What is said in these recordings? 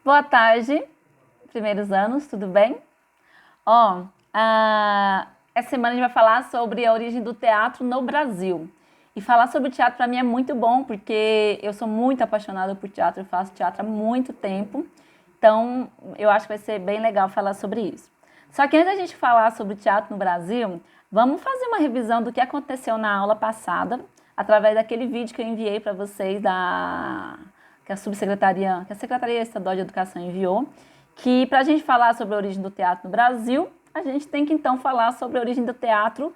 Boa tarde, primeiros anos, tudo bem? Ó, essa semana a gente vai falar sobre a origem do teatro no Brasil. E falar sobre teatro para mim é muito bom, porque eu sou muito apaixonada por teatro, eu faço teatro há muito tempo. Então, eu acho que vai ser bem legal falar sobre isso. Só que antes da gente falar sobre teatro no Brasil, vamos fazer uma revisão do que aconteceu na aula passada, através daquele vídeo que eu enviei para vocês que a Secretaria Estadual de Educação enviou, que para a gente falar sobre a origem do teatro no Brasil, a gente tem que então falar sobre a origem do teatro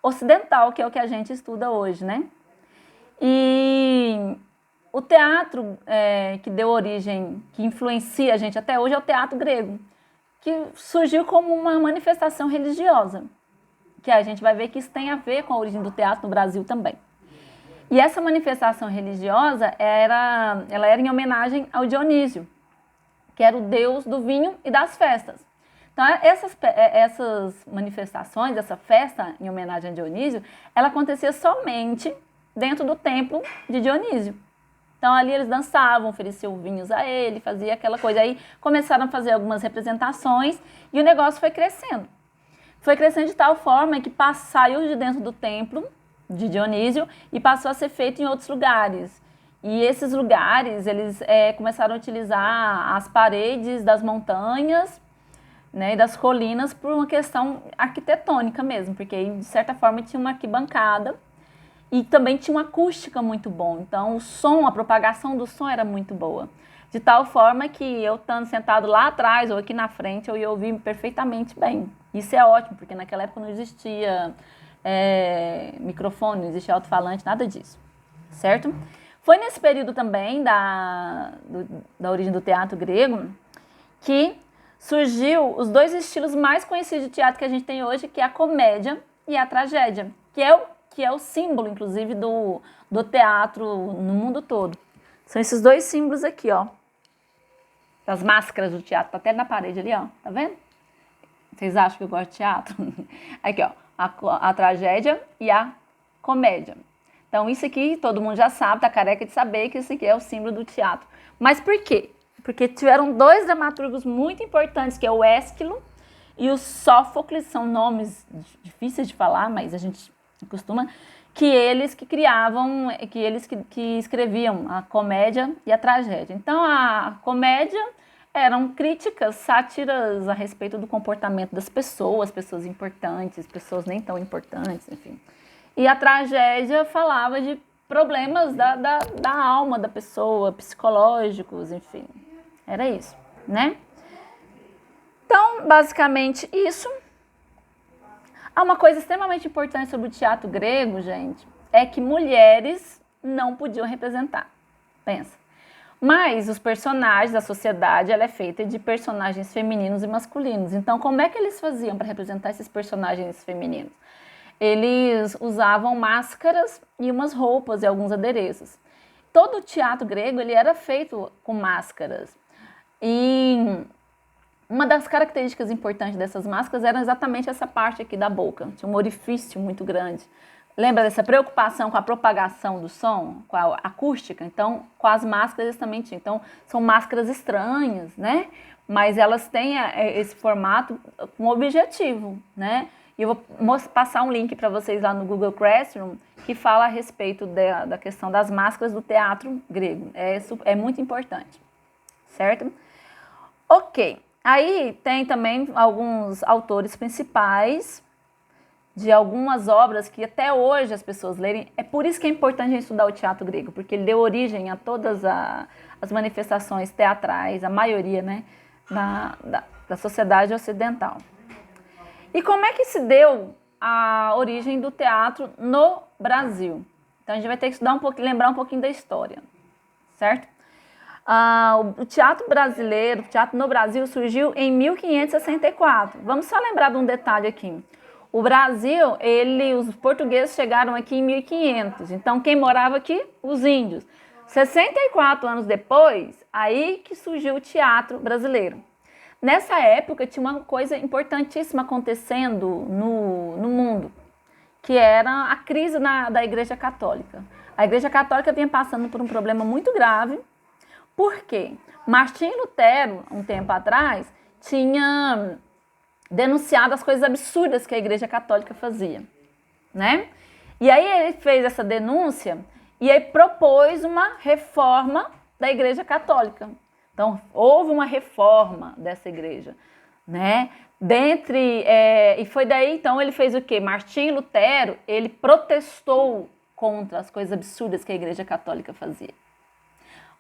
ocidental, que é o que a gente estuda hoje, né? E o teatro que deu origem, que influencia a gente até hoje é o teatro grego, que surgiu como uma manifestação religiosa, que a gente vai ver que isso tem a ver com a origem do teatro no Brasil também. E essa manifestação religiosa ela era em homenagem ao Dionísio, que era o deus do vinho e das festas. Então, essas manifestações, essa festa em homenagem a Dionísio, ela acontecia somente dentro do templo de Dionísio. Então, ali eles dançavam, ofereciam vinhos a ele, fazia aquela coisa. Aí começaram a fazer algumas representações e o negócio foi crescendo. Foi crescendo de tal forma que saiu de dentro do templo de Dionísio e passou a ser feito em outros lugares. E esses lugares, eles começaram a utilizar as paredes das montanhas, né, e das colinas por uma questão arquitetônica mesmo, porque de certa forma tinha uma arquibancada e também tinha uma acústica muito boa. Então o som, a propagação do som era muito boa. De tal forma que eu estando sentado lá atrás ou aqui na frente, eu ia ouvir perfeitamente bem. Isso é ótimo, porque naquela época não existia microfone, não existia alto-falante, nada disso, certo? Foi nesse período também da origem do teatro grego que surgiu os dois estilos mais conhecidos de teatro que a gente tem hoje, que é a comédia e a tragédia, que é o símbolo, inclusive, do teatro no mundo todo. São esses dois símbolos aqui, ó. As máscaras do teatro, tá até na parede ali, ó. Tá vendo? Vocês acham que eu gosto de teatro? Aqui, ó. A tragédia e a comédia. Então, isso aqui todo mundo já sabe, tá careca de saber que isso aqui é o símbolo do teatro. Mas por quê? Porque tiveram dois dramaturgos muito importantes, que é o Ésquilo e o Sófocles, são nomes difíceis de falar, mas a gente costuma, que eles que criavam, que escreviam a comédia e a tragédia. Então, a comédia eram críticas, sátiras a respeito do comportamento das pessoas importantes, pessoas nem tão importantes, enfim. E a tragédia falava de problemas da alma da pessoa, psicológicos, enfim. Era isso, né? Então, basicamente isso. Há uma coisa extremamente importante sobre o teatro grego, gente, é que mulheres não podiam representar. Pensa. Mas os personagens, a sociedade, ela é feita de personagens femininos e masculinos. Então, como é que eles faziam para representar esses personagens femininos? Eles usavam máscaras e umas roupas e alguns adereços. Todo o teatro grego ele era feito com máscaras. E uma das características importantes dessas máscaras era exatamente essa parte aqui da boca. Tinha um orifício muito grande. Lembra dessa preocupação com a propagação do som, com a acústica? Então, com as máscaras eles também tinham. Então, são máscaras estranhas, né? Mas elas têm esse formato com objetivo, né? E eu vou passar um link para vocês lá no Google Classroom que fala a respeito da questão das máscaras do teatro grego. É muito importante, certo? Ok. Aí tem também alguns autores principais de algumas obras que até hoje as pessoas lerem. É por isso que é importante a gente estudar o teatro grego, porque ele deu origem a todas as manifestações teatrais, a maioria, né, da sociedade ocidental. E como é que se deu a origem do teatro no Brasil? Então a gente vai ter que estudar lembrar um pouquinho da história, certo? O teatro brasileiro, o teatro no Brasil surgiu em 1564. Vamos só lembrar de um detalhe aqui. O Brasil, os portugueses chegaram aqui em 1500. Então, quem morava aqui? Os índios. 64 anos depois, aí que surgiu o teatro brasileiro. Nessa época, tinha uma coisa importantíssima acontecendo no mundo, que era a crise da Igreja Católica. A Igreja Católica vinha passando por um problema muito grave, Por quê? Martim Lutero, um tempo atrás, tinha denunciado as coisas absurdas que a Igreja Católica fazia, né? E aí ele fez essa denúncia e aí propôs uma reforma da Igreja Católica. Então, houve uma reforma dessa igreja, né? E foi daí, então, ele fez o quê? Martim Lutero, ele protestou contra as coisas absurdas que a Igreja Católica fazia.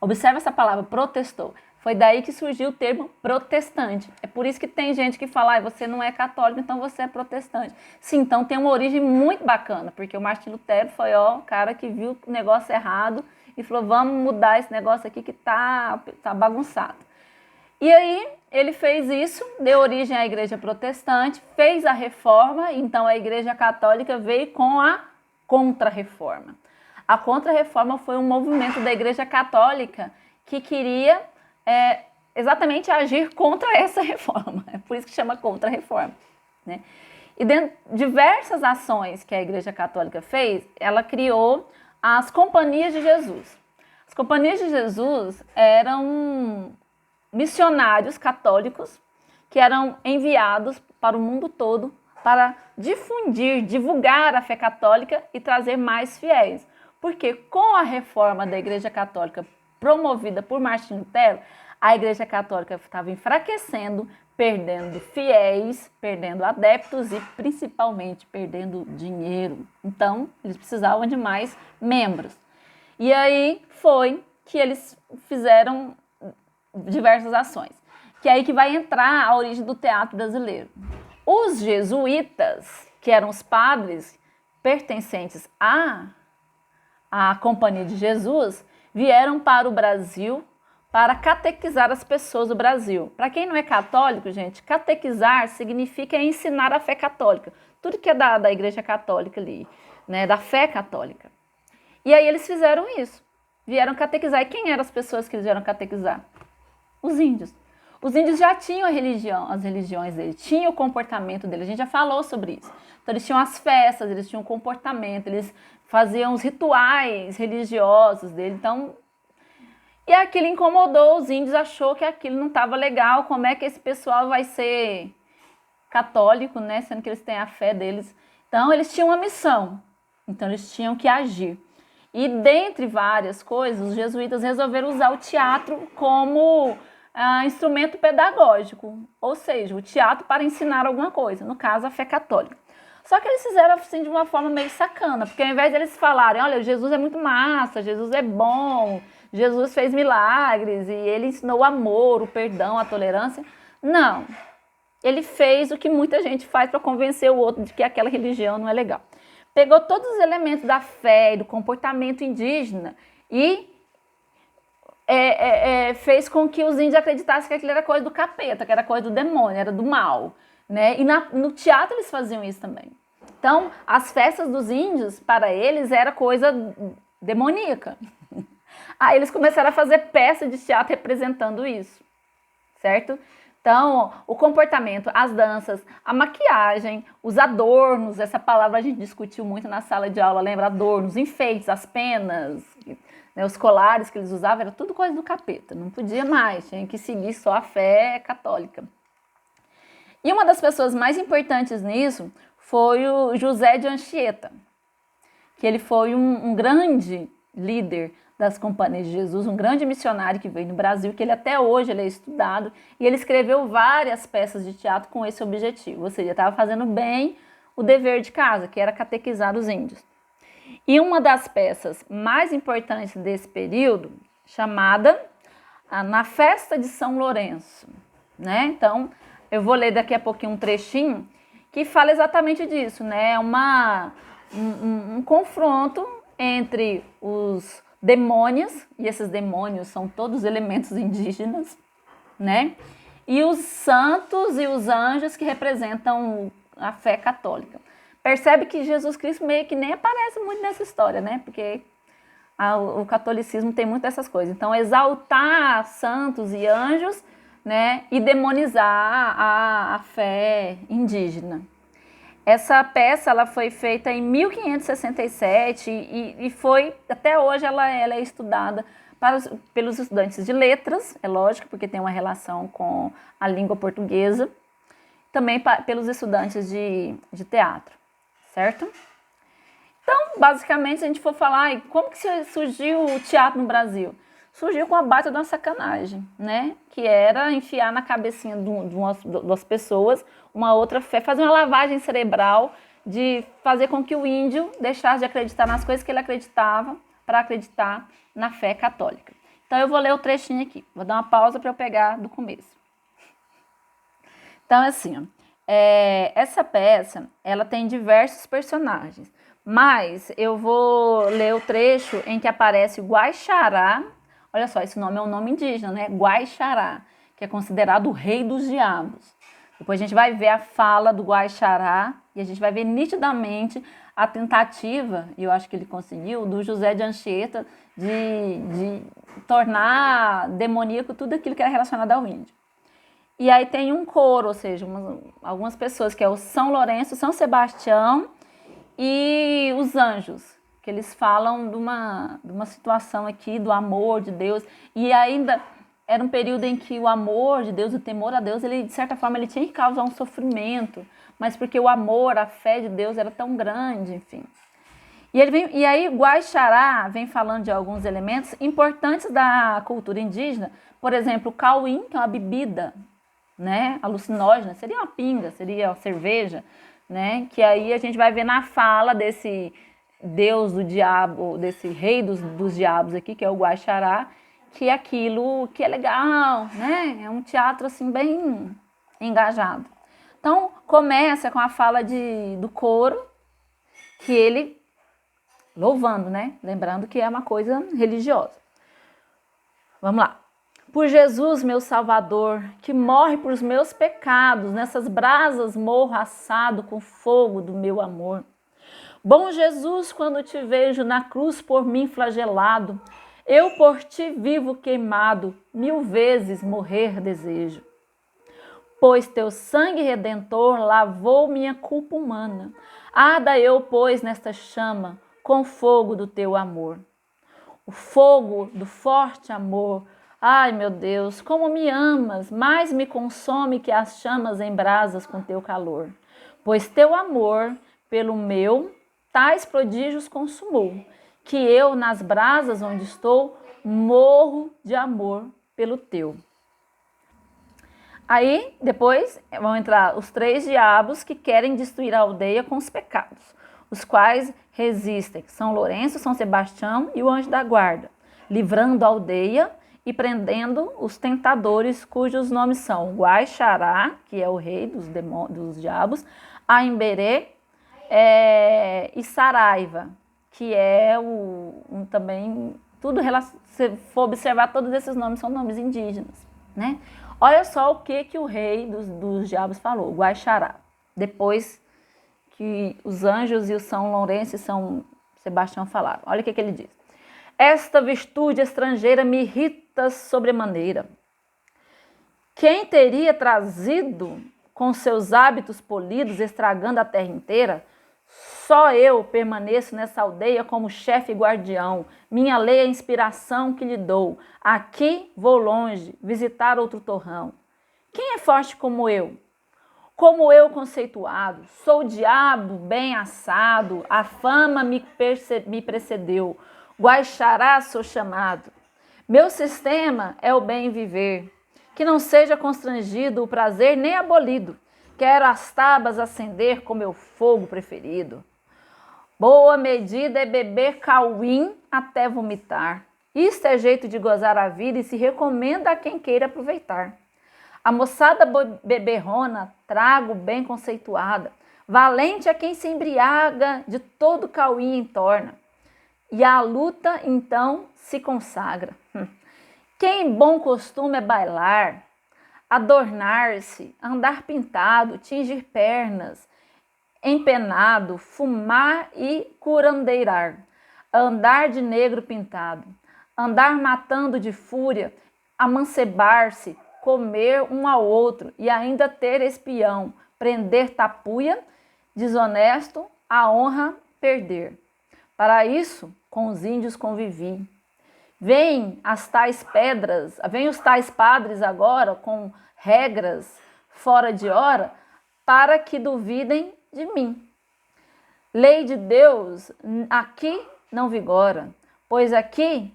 Observa essa palavra, protestou. Foi daí que surgiu o termo protestante. É por isso que tem gente que fala, você não é católico, então você é protestante. Sim, então tem uma origem muito bacana, porque o Martim Lutero foi o cara que viu o negócio errado e falou, vamos mudar esse negócio aqui que tá bagunçado. E aí ele fez isso, deu origem à Igreja Protestante, fez a reforma, então a Igreja Católica veio com a Contra-Reforma. A Contra-Reforma foi um movimento da Igreja Católica que queria exatamente agir contra essa reforma. É por isso que chama Contra-Reforma, né? E dentro de diversas ações que a Igreja Católica fez, ela criou as Companhias de Jesus. As Companhias de Jesus eram missionários católicos que eram enviados para o mundo todo para difundir, divulgar a fé católica e trazer mais fiéis. Porque com a reforma da Igreja Católica promovida por Martim Lutero, a Igreja Católica estava enfraquecendo, perdendo fiéis, perdendo adeptos e principalmente perdendo dinheiro. Então, eles precisavam de mais membros. E aí foi que eles fizeram diversas ações. Que é aí que vai entrar a origem do teatro brasileiro. Os jesuítas, que eram os padres pertencentes à Companhia de Jesus, vieram para o Brasil para catequizar as pessoas do Brasil. Para quem não é católico, gente, catequizar significa ensinar a fé católica. Tudo que é da Igreja Católica ali, né, da fé católica. E aí eles fizeram isso. Vieram catequizar. E quem eram as pessoas que eles vieram catequizar? Os índios. Os índios já tinham a religião, as religiões deles, tinham o comportamento deles, a gente já falou sobre isso. Então eles tinham as festas, eles tinham o comportamento, eles faziam os rituais religiosos deles. Então, e aquilo incomodou os índios, achou que aquilo não estava legal, como é que esse pessoal vai ser católico, né, sendo que eles têm a fé deles. Então eles tinham uma missão, então eles tinham que agir. E dentre várias coisas, os jesuítas resolveram usar o teatro como instrumento pedagógico, ou seja, o teatro para ensinar alguma coisa, no caso a fé católica. Só que eles fizeram assim de uma forma meio sacana, porque ao invés de eles falarem, olha, Jesus é muito massa, Jesus é bom, Jesus fez milagres e ele ensinou o amor, o perdão, a tolerância, não. Ele fez o que muita gente faz para convencer o outro de que aquela religião não é legal. Pegou todos os elementos da fé e do comportamento indígena e fez com que os índios acreditassem que aquilo era coisa do capeta, que era coisa do demônio, era do mal, né? E no teatro eles faziam isso também. Então, as festas dos índios, para eles, era coisa demoníaca. Aí eles começaram a fazer peça de teatro representando isso, certo? Então, o comportamento, as danças, a maquiagem, os adornos, essa palavra a gente discutiu muito na sala de aula, lembra? Adornos, enfeites, as penas, né, os colares que eles usavam, era tudo coisa do capeta, não podia mais, tinha que seguir só a fé católica. E uma das pessoas mais importantes nisso foi o José de Anchieta, que ele foi um grande líder das Companhias de Jesus, um grande missionário que veio no Brasil, que ele até hoje ele é estudado, e ele escreveu várias peças de teatro com esse objetivo, ou seja, estava fazendo bem o dever de casa, que era catequizar os índios. E uma das peças mais importantes desse período, chamada Na Festa de São Lourenço, né? Então, eu vou ler daqui a pouquinho um trechinho que fala exatamente disso, né? Um confronto entre os demônios, e esses demônios são todos elementos indígenas, né? E os santos e os anjos que representam a fé católica. Percebe que Jesus Cristo meio que nem aparece muito nessa história, né? Porque o catolicismo tem muito dessas coisas. Então, exaltar santos e anjos, né? E demonizar a fé indígena. Essa peça ela foi feita em 1567 e foi, até hoje ela é estudada pelos estudantes de letras, é lógico, porque tem uma relação com a língua portuguesa, também pelos estudantes de teatro, certo? Então, basicamente, se a gente for falar, como que surgiu o teatro no Brasil? Surgiu com a baita de uma sacanagem, né? Que era enfiar na cabecinha das pessoas uma outra fé, fazer uma lavagem cerebral de fazer com que o índio deixasse de acreditar nas coisas que ele acreditava para acreditar na fé católica. Então, eu vou ler o trechinho aqui. Vou dar uma pausa para eu pegar do começo. Então, assim, ó, essa peça, ela tem diversos personagens, mas eu vou ler o trecho em que aparece o Guaixará. Olha só, esse nome é um nome indígena, né? Guaixará, que é considerado o rei dos diabos. Depois a gente vai ver a fala do Guaixará e a gente vai ver nitidamente a tentativa, e eu acho que ele conseguiu, do José de Anchieta de tornar demoníaco tudo aquilo que era relacionado ao índio. E aí tem um coro, ou seja, algumas pessoas, que é o São Lourenço, São Sebastião e os anjos, que eles falam de uma situação aqui do amor de Deus. E ainda era um período em que o amor de Deus, o temor a Deus, ele de certa forma ele tinha que causar um sofrimento, mas porque o amor, a fé de Deus era tão grande, enfim. E aí Guaixará vem falando de alguns elementos importantes da cultura indígena, por exemplo, o cauim, que é uma bebida, né, alucinógena, seria uma pinga, seria uma cerveja, né, que aí a gente vai ver na fala desse Deus do diabo, desse rei dos diabos aqui, que é o Guaixará, que é aquilo que é legal, né, é um teatro assim bem engajado. Então começa com a fala do coro, que ele louvando, né, lembrando que é uma coisa religiosa. Vamos lá. Por Jesus, meu Salvador, que morre por os meus pecados, nessas brasas morro assado com fogo do meu amor. Bom Jesus, quando te vejo na cruz por mim flagelado, eu por ti vivo queimado, 1000 vezes morrer desejo. Pois teu sangue redentor lavou minha culpa humana. Arda eu, pois, nesta chama, com fogo do teu amor. O fogo do forte amor. Ai, meu Deus, como me amas, mais me consome que as chamas em brasas com teu calor. Pois teu amor, pelo meu, tais prodígios consumou, que eu, nas brasas onde estou, morro de amor pelo teu. Aí, depois, vão entrar os 3 diabos que querem destruir a aldeia com os pecados, os quais resistem São Lourenço, São Sebastião e o anjo da guarda, livrando a aldeia e prendendo os tentadores, cujos nomes são Guaixará, que é o rei dos diabos, Aimberê e Saraiva, que é também, se for observar, todos esses nomes são nomes indígenas, né? Olha só o que o rei dos diabos falou, Guaixará, depois que os anjos e o São Lourenço e São Sebastião falaram. Olha o que ele diz. Esta virtude estrangeira me irrita sobremaneira. Quem teria trazido com seus hábitos polidos, estragando a terra inteira? Só eu permaneço nessa aldeia como chefe e guardião. Minha lei é a inspiração que lhe dou. Aqui vou longe, visitar outro torrão. Quem é forte como eu? Como eu conceituado, sou o diabo bem assado, a fama me precedeu, Guaixará sou chamado. Meu sistema é o bem viver, que não seja constrangido o prazer nem abolido, quero as tabas acender com meu fogo preferido. Boa medida é beber cauim até vomitar, isto é jeito de gozar a vida e se recomenda a quem queira aproveitar. A moçada beberrona, trago bem conceituada, valente é quem se embriaga, de todo cauim entorna. E a luta, então, se consagra. Quem bom costume é bailar, adornar-se, andar pintado, tingir pernas, empenado, fumar e curandeirar, andar de negro pintado, andar matando de fúria, amancebar-se, comer um ao outro e ainda ter espião, prender tapuia, desonesto, a honra perder. Para isso, com os índios convivi. Vêm as tais pedras, vêm os tais padres agora com regras fora de hora para que duvidem de mim. Lei de Deus aqui não vigora, pois aqui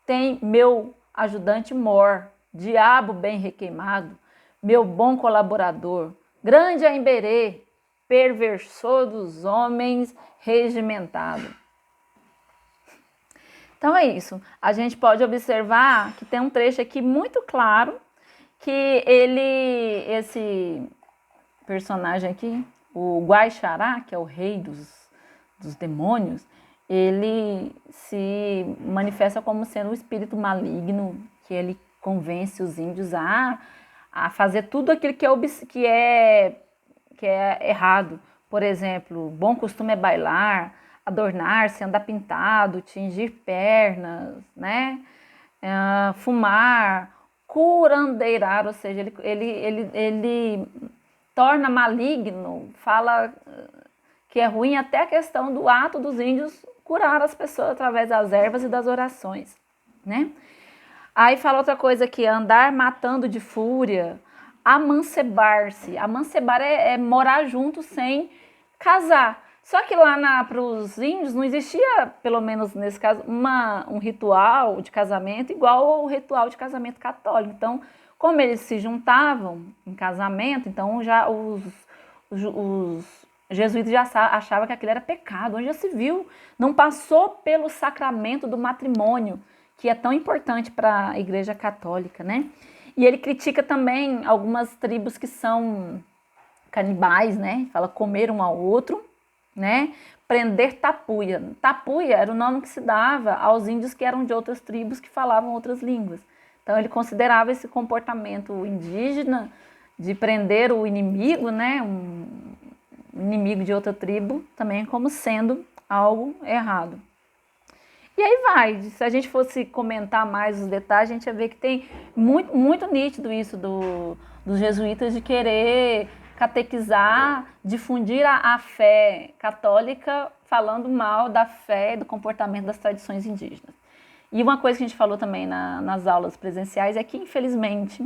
tem meu ajudante mor, diabo bem requeimado, meu bom colaborador, grande Aimberê, perversor dos homens regimentado. Então é isso. A gente pode observar que tem um trecho aqui muito claro que esse personagem aqui, o Guaixará, que é o rei dos demônios, ele se manifesta como sendo um espírito maligno, que ele convence os índios a fazer tudo aquilo que é errado. Por exemplo, bom costume é bailar, adornar-se, andar pintado, tingir pernas, né? Fumar, curandeirar, ou seja, ele torna maligno, fala que é ruim até a questão do ato dos índios curar as pessoas através das ervas e das orações, né? Aí fala outra coisa aqui, andar matando de fúria, amancebar-se. Amancebar é morar junto sem casar. Só que lá para os índios não existia, pelo menos nesse caso, um ritual de casamento igual ao ritual de casamento católico. Então, como eles se juntavam em casamento, então já os jesuítas já achavam que aquilo era pecado. Onde já se viu, não passou pelo sacramento do matrimônio, que é tão importante para a Igreja Católica, né? E ele critica também algumas tribos que são canibais, né? Fala comer um ao outro, né? Prender tapuia. Tapuia era o nome que se dava aos índios que eram de outras tribos que falavam outras línguas. Então ele considerava esse comportamento indígena de prender o inimigo, né? Um inimigo de outra tribo, também como sendo algo errado. E aí vai, se a gente fosse comentar mais os detalhes, a gente ia ver que tem muito nítido isso dos jesuítas de querer catequizar, difundir a fé católica, falando mal da fé e do comportamento das tradições indígenas. E uma coisa que a gente falou também nas aulas presenciais é que, infelizmente,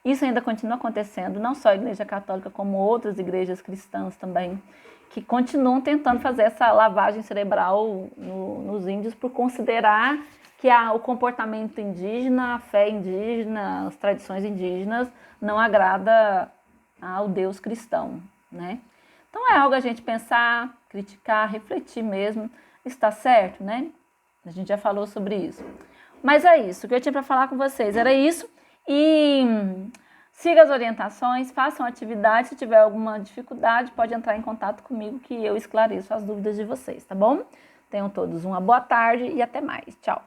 isso ainda continua acontecendo, não só a Igreja Católica, como outras igrejas cristãs também, que continuam tentando fazer essa lavagem cerebral nos índios por considerar que o comportamento indígena, a fé indígena, as tradições indígenas não agrada ao Deus cristão, né? Então é algo a gente pensar, criticar, refletir mesmo, está certo, né? A gente já falou sobre isso. Mas é isso, o que eu tinha para falar com vocês era isso. E siga as orientações, façam atividade. Se tiver alguma dificuldade, pode entrar em contato comigo que eu esclareço as dúvidas de vocês, tá bom? Tenham todos uma boa tarde e até mais. Tchau!